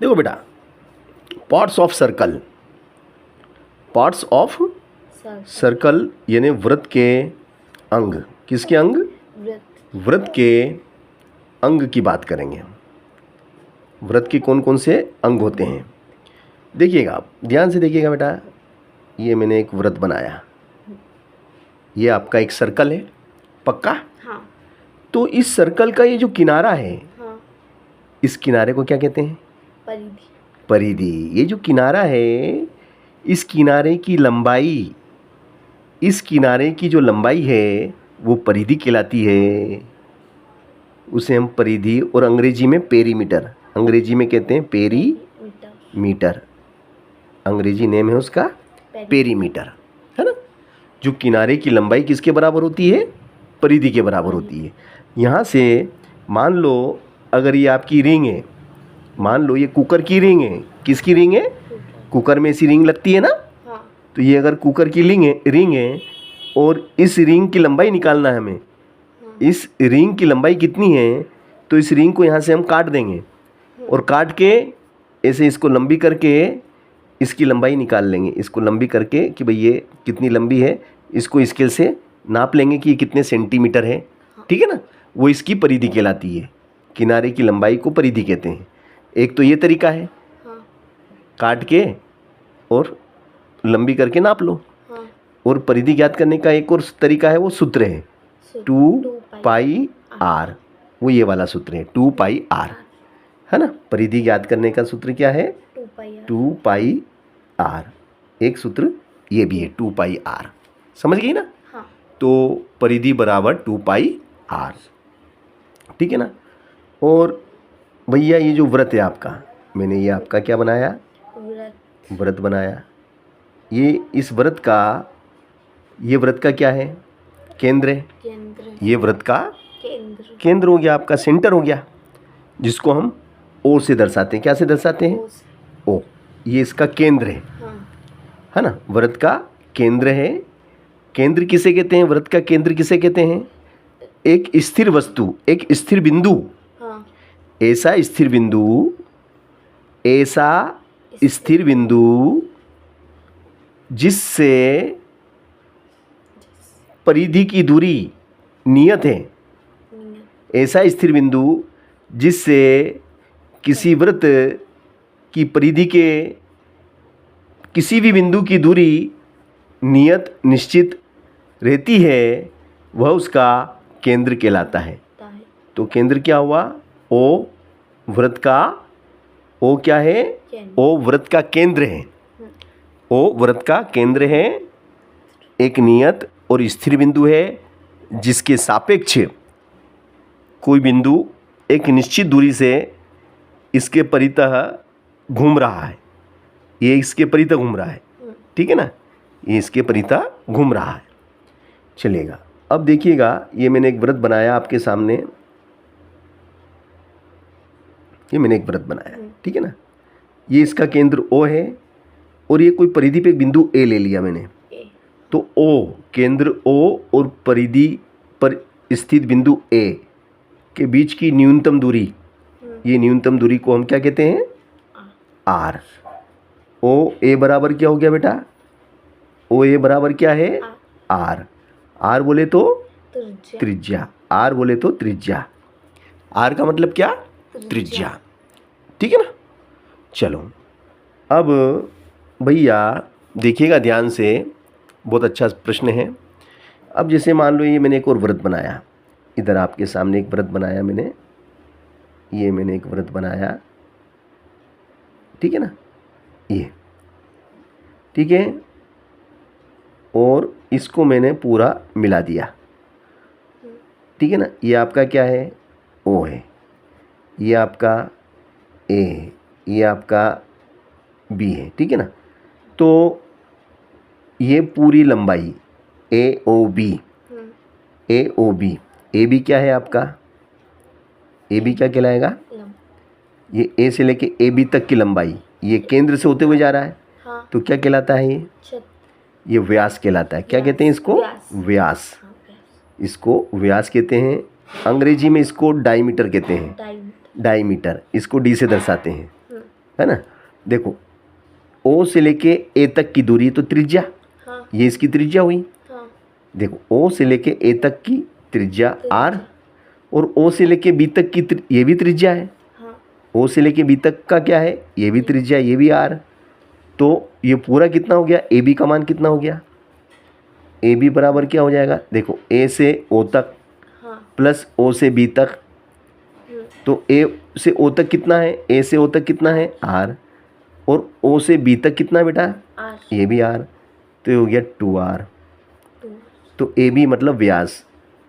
देखो बेटा, parts of circle, parts of circle यानी वृत्त के अंग। किसके अंग? वृत्त के अंग की बात करेंगे। वृत्त के कौन कौन से अंग होते हैं? देखिएगा, ध्यान से देखिएगा बेटा, ये मैंने एक वृत्त बनाया, ये आपका एक सर्कल है, पक्का? हाँ। तो इस सर्कल का ये जो किनारा है, हाँ। इस किनारे को क्या कहते हैं? परिधि। परिधि। ये जो किनारा है, इस किनारे की लंबाई, इस किनारे की जो लंबाई है वो परिधि कहलाती है। उसे हम परिधि, और अंग्रेजी में पेरीमीटर, अंग्रेजी में कहते हैं पेरीमीटर, अंग्रेजी नेम है उसका पेरीमीटर, है ना। जो किनारे की लंबाई किसके बराबर होती है? परिधि के बराबर होती है। यहाँ से मान लो अगर ये आपकी रिंग है, मान लो ये कुकर की रिंग है। किसकी रिंग है? कुकर में ऐसी रिंग लगती है ना। हाँ। तो ये अगर कुकर की रिंग है और इस रिंग की लंबाई निकालना है हमें। इस रिंग की लंबाई कितनी है? तो इस रिंग को यहाँ से हम काट देंगे और काट के ऐसे इसको लंबी करके इसकी लंबाई निकाल लेंगे। इसको लंबी करके कि भाई ये कितनी लंबी है, इसको स्केल से नाप लेंगे कि ये कितने सेंटीमीटर है, ठीक है ना। वो इसकी परिधि कहलाती है। किनारे की लंबाई को परिधि कहते हैं। एक तो ये तरीका है, काट के और लंबी करके नाप लो। और परिधि ज्ञात करने का एक और तरीका है, वो सूत्र है 2πr, वो ये वाला सूत्र है 2πr, है ना। परिधि ज्ञात करने का सूत्र क्या है? 2πr। एक सूत्र ये भी है 2πr, समझ गई ना। हाँ। तो परिधि बराबर 2πr, ठीक है ना। और भैया ये जो वृत्त है आपका, मैंने ये आपका क्या बनाया? वृत्त बनाया। ये इस वृत्त का, ये वृत्त का क्या है? केंद्र है। ये वृत्त का केंद्र हो गया, आपका सेंटर हो गया, जिसको हम ओ से दर्शाते हैं। क्या से दर्शाते हैं? ओ। ये इसका केंद्र है ना, वृत्त का केंद्र है। केंद्र किसे कहते हैं? वृत्त का केंद्र किसे कहते हैं? एक स्थिर वस्तु, एक स्थिर बिंदु, ऐसा स्थिर बिंदु, ऐसा स्थिर बिंदु जिससे परिधि की दूरी नियत है। ऐसा स्थिर बिंदु जिससे किसी वृत्त की परिधि के किसी भी बिंदु की दूरी नियत निश्चित रहती है, वह उसका केंद्र कहलाता है। तो केंद्र क्या हुआ? ओ वृत्त का, ओ क्या है? ओ वृत्त का केंद्र है। ओ वृत्त का केंद्र है, एक नियत और स्थिर बिंदु है जिसके सापेक्ष कोई बिंदु एक निश्चित दूरी से इसके परितः घूम रहा है। ये इसके परितः घूम रहा है, ठीक है ना। ये इसके परितः घूम रहा है, चलेगा। अब देखिएगा, ये मैंने एक वृत्त बनाया आपके सामने, ये मैंने एक वृत्त बनाया, ठीक है ना। ये इसका केंद्र ओ है और ये कोई परिधि पे एक बिंदु ए ले लिया मैंने। तो ओ, केंद्र ओ और परिधि पर स्थित बिंदु ए के बीच की न्यूनतम दूरी, ये न्यूनतम दूरी को हम क्या कहते हैं? आर। ओ ए बराबर क्या हो गया बेटा? ओ ए बराबर क्या है? आर। आर बोले तो त्रिज्या, आर बोले तो त्रिज्या। आर का मतलब क्या? त्रिज्या, ठीक है ना। चलो अब भैया देखिएगा ध्यान से, बहुत अच्छा प्रश्न है। अब जैसे मान लो ये मैंने एक और वृत्त बनाया, इधर आपके सामने एक वृत्त बनाया मैंने, ये मैंने एक वृत्त बनाया, ठीक है ना, ये ठीक है। और इसको मैंने पूरा मिला दिया, ठीक है ना। ये आपका क्या है? ओ है, ये आपका ए है, ये आपका बी है, ठीक है ना। तो ये पूरी लंबाई A O B, A O B, A B क्या है आपका? ए बी क्या कहलाएगा? ये ए से लेके ए बी तक की लंबाई, ये केंद्र से होते हुए जा रहा है। हाँ। तो क्या कहलाता है? ये व्यास कहलाता है। क्या कहते हैं इसको? व्यास। इसको व्यास कहते हैं। अंग्रेजी में इसको डायमीटर कहते हैं, डायमीटर। इसको डी से दर्शाते हैं, है ना। देखो ओ से लेके ए तक की दूरी तो त्रिज्या, हाँ ये इसकी त्रिज्या हुई। हाँ देखो ओ से लेके ए तक की त्रिज्या आर, और ओ से लेके बी तक की ये भी त्रिज्या है। हाँ ओ से लेके बी तक का क्या है, ये भी त्रिज्या, ये भी आर। तो ये पूरा कितना हो गया, ए बी का मान कितना हो गया, ए बी बराबर क्या हो जाएगा, देखो ए से ओ तक हाँ प्लस ओ से बी तक, तो ए से ओ तक कितना है, ए से ओ तक कितना है आर, और ओ से बी तक कितना है बेटा, आर ये भी आर, तो ये हो गया 2r। 2 तो ए बी मतलब व्यास,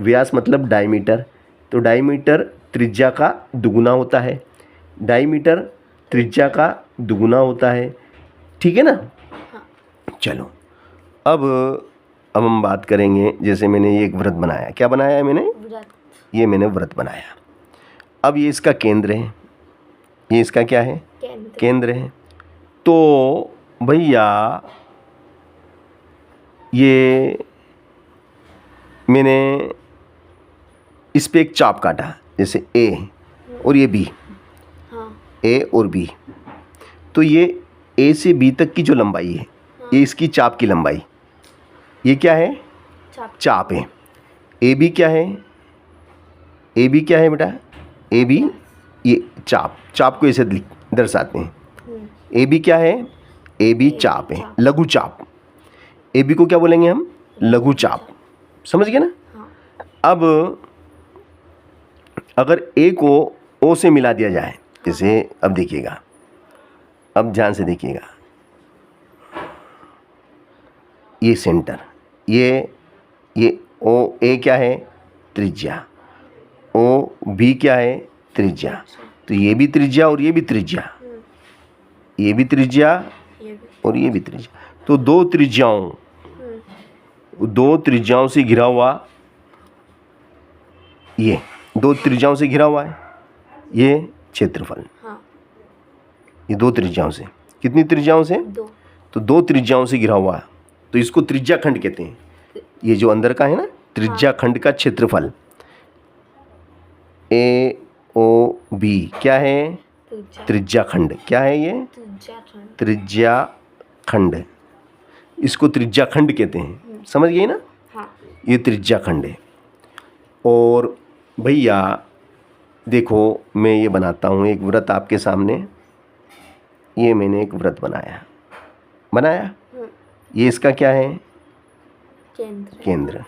व्यास मतलब डायमीटर, तो डायमीटर त्रिज्या का दुगुना होता है, डायमीटर त्रिज्या का दुगुना होता है, ठीक है ना। हाँ चलो अब हम बात करेंगे, जैसे मैंने ये एक वृत्त बनाया, क्या बनाया है मैंने, व्रत ये मैंने वृत्त बनाया। अब ये इसका केंद्र है, ये इसका क्या है, केंद्र केंद्र है। तो भैया ये मैंने इस पे एक चाप काटा, जैसे ए और ये बी, हाँ ए और बी, तो ये ए से बी तक की जो लंबाई है, ये इसकी चाप की लंबाई, ये क्या है, चाप चाप है। ए बी क्या है, ए बी क्या है बेटा, ए बी ये चाप, चाप को ऐसे दर्शाते हैं। ए बी क्या है, ए बी चाप है, लघु चाप। ए बी को क्या बोलेंगे हम, लघु चाप, समझ गए ना। हाँ अब अगर ए को ओ से मिला दिया जाए, जैसे अब देखिएगा, अब ध्यान से देखिएगा, ये सेंटर, ये ओ ए क्या है, त्रिज्या, ओ बी क्या है, त्रिज्या, तो ये भी त्रिज्या और ये भी त्रिज्या, ये भी त्रिज्या ये भी और ये भी त्रिज्या, तो दो त्रिज्याओं से घिरा हुआ, ये दो त्रिज्याओं से घिरा हुआ है ये क्षेत्रफल, हाँ ये दो त्रिज्याओं से, कितनी त्रिज्याओं से, 2 तो दो त्रिज्याओं से घिरा हुआ है, तो इसको त्रिज्या खंड कहते हैं। ये जो अंदर का है ना, त्रिज्या खंड का क्षेत्रफल, ए ओ बी क्या है, त्रिज्या खंड, क्या है ये, त्रिज्या खंड, इसको त्रिज्या खंड कहते हैं, समझ गए ना। हाँ ये त्रिज्या खंड है। और भैया देखो मैं ये बनाता हूँ एक वृत्त आपके सामने, ये मैंने एक वृत्त बनाया, ये इसका क्या है, केंद्र केंद्र,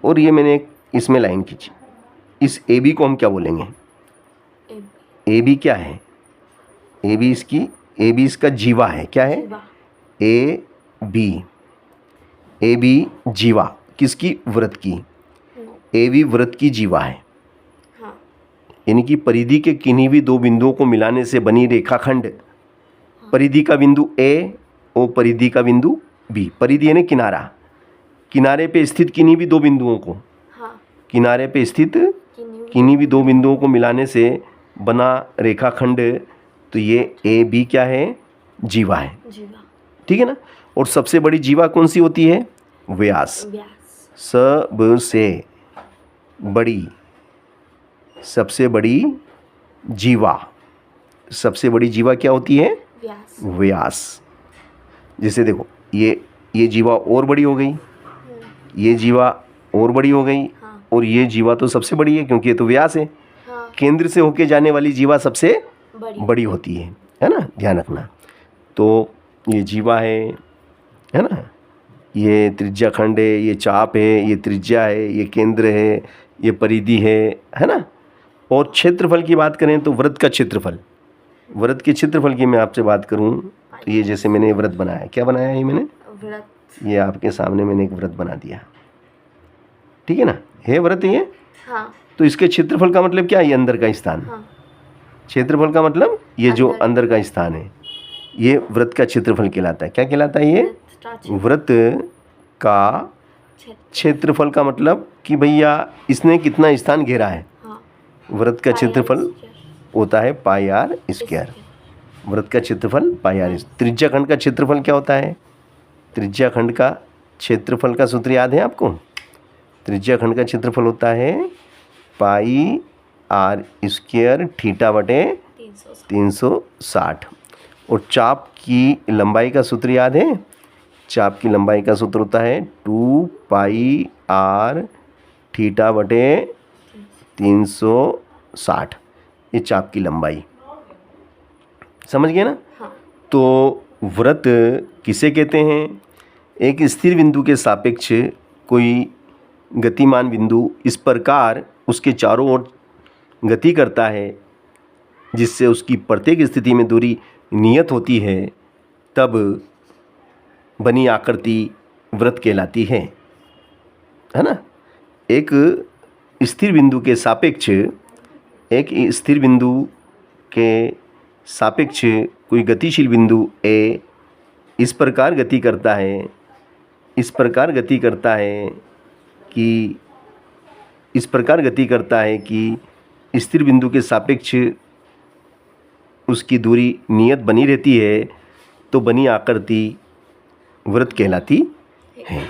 और ये मैंने एक इसमें लाइन खींची, इस ए बी को हम क्या बोलेंगे, ए बी क्या है, ए बी इसका जीवा है, क्या है, ए बी जीवा किसकी, वृत्त की, ए बी वृत्त की जीवा है, हाँ यानी कि परिधि के किन्हीं भी दो बिंदुओं को मिलाने से बनी रेखाखंड, परिधि का बिंदु ए और परिधि का बिंदु बी, परिधि यानी किनारा, किनारे पे स्थित किन्हीं भी दो बिंदुओं को, हाँ किनारे पे स्थित किन्हीं भी दो बिंदुओं को मिलाने से बना रेखाखंड, तो ये ए बी क्या है, जीवा है, जीवा ठीक है ना। और सबसे बड़ी जीवा कौन सी होती है, व्यास, व्यास सबसे बड़ी, सबसे बड़ी जीवा, सबसे बड़ी जीवा क्या होती है, व्यास व्यास। जैसे देखो ये जीवा और बड़ी हो गई, ये जीवा और बड़ी हो गई, हाँ और ये जीवा तो सबसे बड़ी है क्योंकि ये तो व्यास है, हाँ केंद्र से होके जाने वाली जीवा सबसे बड़ी बड़ी होती है ना, ध्यान रखना। तो ये जीवा है ना, ये त्रिज्या खंड है, ये चाप है, ये त्रिज्या है, ये केंद्र है, ये परिधि है ना। और क्षेत्रफल की बात करें तो वृत्त का क्षेत्रफल, वृत्त के क्षेत्रफल की मैं आपसे बात करूं तो ये जैसे मैंने वृत्त बनाया, क्या बनाया ये मैंने, व्रत ये आपके सामने मैंने एक वृत्त बना दिया, ठीक है ना, है वृत्त ये। हाँ तो इसके क्षेत्रफल का मतलब क्या है, ये अंदर का स्थान, हाँ क्षेत्रफल का मतलब ये जो अंदर का स्थान है, ये वृत्त का क्षेत्रफल कहलाता है। क्या कहलाता है ये, वृत्त का क्षेत्रफल का मतलब कि भैया इसने कितना स्थान घेरा है, हाँ वृत्त का क्षेत्रफल होता है पाई आर स्क्वायर, वृत्त का क्षेत्रफल पाई आर। त्रिज्या खंड का क्षेत्रफल क्या होता है, त्रिज्या खंड का क्षेत्रफल का सूत्र याद है आपको, त्रिज्या खंड का क्षेत्रफल होता है पाई आर स्क्वायर थीटा बटे 360। और चाप की लंबाई का सूत्र याद है? चाप की लंबाई का सूत्र होता है 2πr थीटा बटे 360। ये चाप की लंबाई, समझ गए ना? हाँ। तो वृत्त किसे कहते हैं? एक स्थिर बिंदु के सापेक्ष कोई गतिमान बिंदु इस प्रकार उसके चारों ओर गति करता है जिससे उसकी प्रत्येक स्थिति में दूरी नियत होती है, तब बनी आकृति वृत्त कहलाती है ना? एक स्थिर बिंदु के सापेक्ष, एक स्थिर बिंदु के सापेक्ष कोई गतिशील बिंदु ए इस प्रकार गति करता है, इस प्रकार गति करता है कि स्थिर बिंदु के सापेक्ष उसकी दूरी नियत बनी रहती है, तो बनी आकृति वृत्त कहलाती है।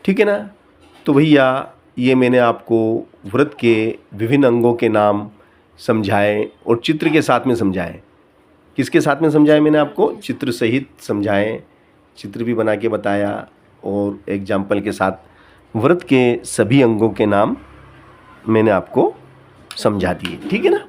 ठीक है ना? तो भैया ये मैंने आपको वृत्त के विभिन्न अंगों के नाम समझाए और चित्र के साथ में समझाए। किसके साथ में समझाए मैंने आपको? चित्र सहित समझाए, चित्र भी बना के बताया और एग्जाम्पल के साथ वृत्त के सभी अंगों के नाम मैंने आपको समझा दिए। ठीक है ना?